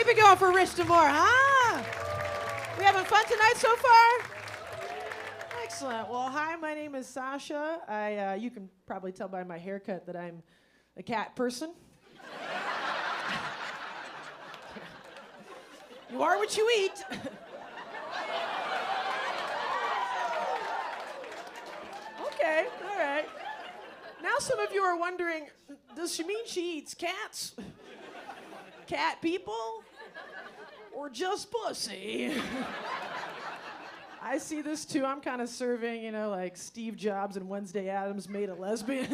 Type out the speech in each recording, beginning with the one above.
Keep it going for Rich DeMore, huh? We having fun tonight so far? Excellent. Well, hi, my name is Sasha. You can probably tell by my haircut that I'm a cat person. You are what you eat. Okay, all right. Now some of you are wondering, does she mean she eats cats? Cat people? Or just pussy? I see this too. I'm kind of serving, like Steve Jobs and Wednesday Addams made a lesbian.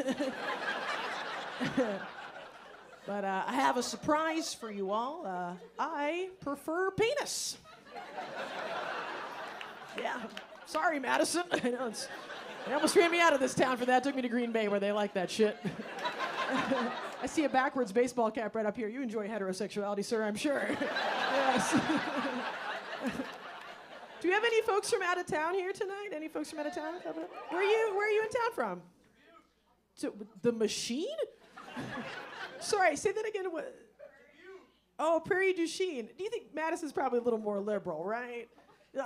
But I have a surprise for you all. I prefer penis. Yeah. Sorry, Madison. I know they almost ran me out of this town for that. Took me to Green Bay where they like that shit. I see a backwards baseball cap right up here. You enjoy heterosexuality, sir, I'm sure. Yes. Do you have any folks from out of town here tonight? Any folks from out of town? Where are you in town from? The Machine? Sorry, say that again. What? Oh, Prairie du Chien. Do you think Madison's probably a little more liberal, right?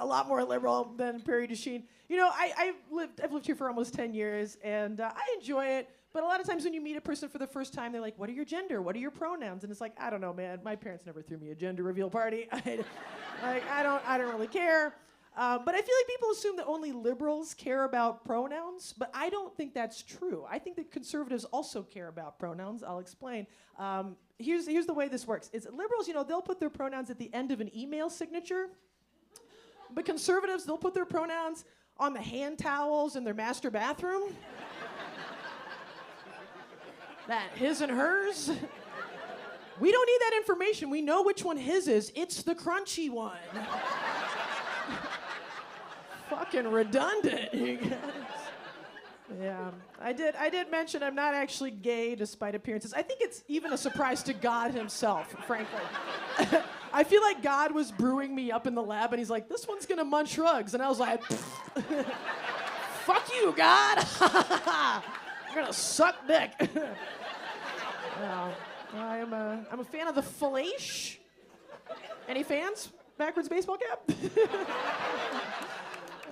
A lot more liberal than Prairie du Chien. I've lived here for almost 10 years, and I enjoy it. But a lot of times when you meet a person for the first time, they're like, "What are your gender? What are your pronouns?" And it's like, I don't know, man. My parents never threw me a gender reveal party. I don't really care. But I feel like people assume that only liberals care about pronouns, but I don't think that's true. I think that conservatives also care about pronouns. I'll explain. Here's the way this works. Is liberals, they'll put their pronouns at the end of an email signature, but conservatives, they'll put their pronouns on the hand towels in their master bathroom. That his and hers. We don't need that information. We know which one his is. It's the crunchy one. Fucking redundant, you guys. Yeah, I did mention I'm not actually gay despite appearances. I think it's even a surprise to God himself, frankly. I feel like God was brewing me up in the lab and he's like, this one's gonna munch rugs. And I was like, fuck you, God. You're gonna suck dick. I'm a fan of the fellation. Any fans? Backwards baseball cap?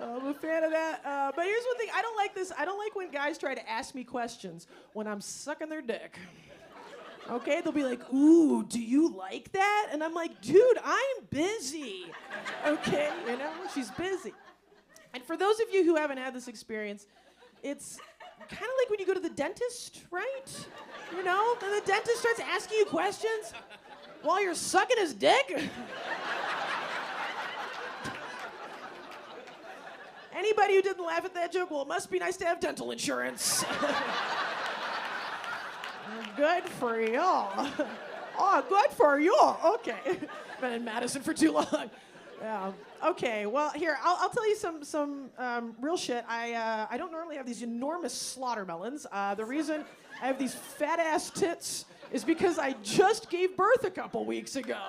I'm a fan of that. But here's one thing. I don't like this. I don't like when guys try to ask me questions when I'm sucking their dick. Okay? They'll be like, ooh, do you like that? And I'm like, dude, I'm busy. Okay? She's busy. And for those of you who haven't had this experience, it's kind of like when you go to the dentist, right? And the dentist starts asking you questions while you're sucking his dick. Anybody who didn't laugh at that joke, well, it must be nice to have dental insurance. Good for y'all. Oh, good for you. Okay. Been in Madison for too long. Yeah. Okay. Well, here I'll tell you some real shit. I don't normally have these enormous slaughter melons. The reason I have these fat ass tits is because I just gave birth a couple weeks ago.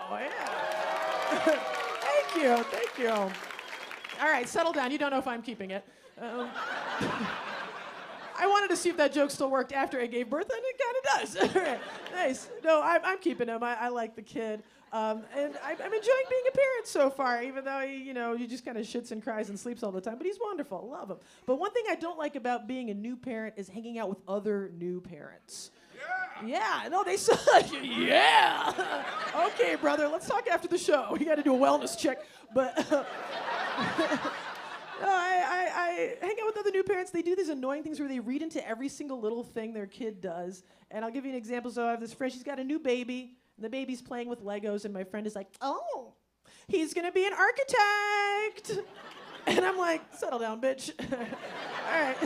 Yeah. Thank you. All right, settle down. You don't know if I'm keeping it. I wanted to see if that joke still worked after I gave birth, and it kind of does. All right, nice. No, I'm keeping him. I like the kid. And I'm enjoying being a parent so far, even though he just kind of shits and cries and sleeps all the time. But he's wonderful. Love him. But one thing I don't like about being a new parent is hanging out with other new parents. Yeah, no, they suck. Yeah. Okay, brother, let's talk after the show. We got to do a wellness check. But no, I hang out with other new parents. They do these annoying things where they read into every single little thing their kid does. And I'll give you an example. So I have this friend. She's got a new baby. And the baby's playing with Legos, and my friend is like, oh, he's going to be an architect. And I'm like, settle down, bitch. All right.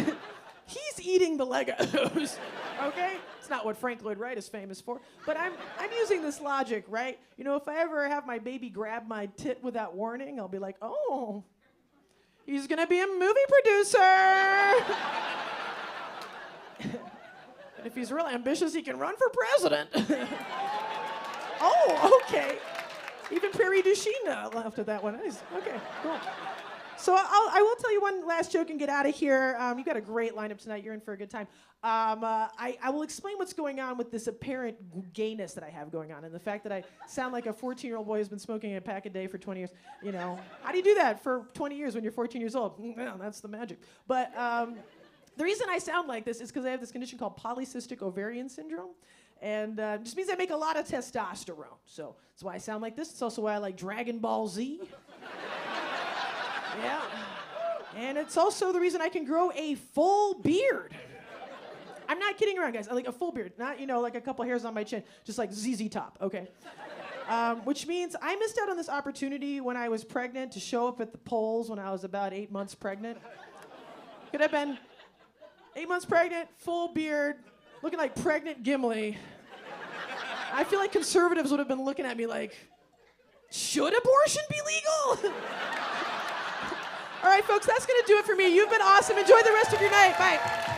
He's eating the Legos, okay? It's not what Frank Lloyd Wright is famous for. But I'm using this logic, right? If I ever have my baby grab my tit without warning, I'll be like, oh, he's going to be a movie producer. And if he's real ambitious, he can run for president. Oh, okay. Even Prairie du Chien laughed at that one. Nice. Okay, cool. So I will tell you one last joke and get out of here. You got a great lineup tonight. You're in for a good time. I will explain what's going on with this apparent gayness that I have going on and the fact that I sound like a 14-year-old boy who's been smoking a pack a day for 20 years. You know, how do you do that for 20 years when you're 14 years old? Well, that's the magic. But the reason I sound like this is because I have this condition called polycystic ovarian syndrome. And it just means I make a lot of testosterone. So that's why I sound like this. It's also why I like Dragon Ball Z. Yeah. And it's also the reason I can grow a full beard. I'm not kidding around, guys. I like a full beard. Not, like a couple hairs on my chin. Just like ZZ Top, okay? Which means I missed out on this opportunity when I was pregnant to show up at the polls when I was about 8 months pregnant. Could have been 8 months pregnant, full beard, looking like pregnant Gimli. I feel like conservatives would have been looking at me like, should abortion be legal? All right, folks, that's going to do it for me. You've been awesome. Enjoy the rest of your night. Bye.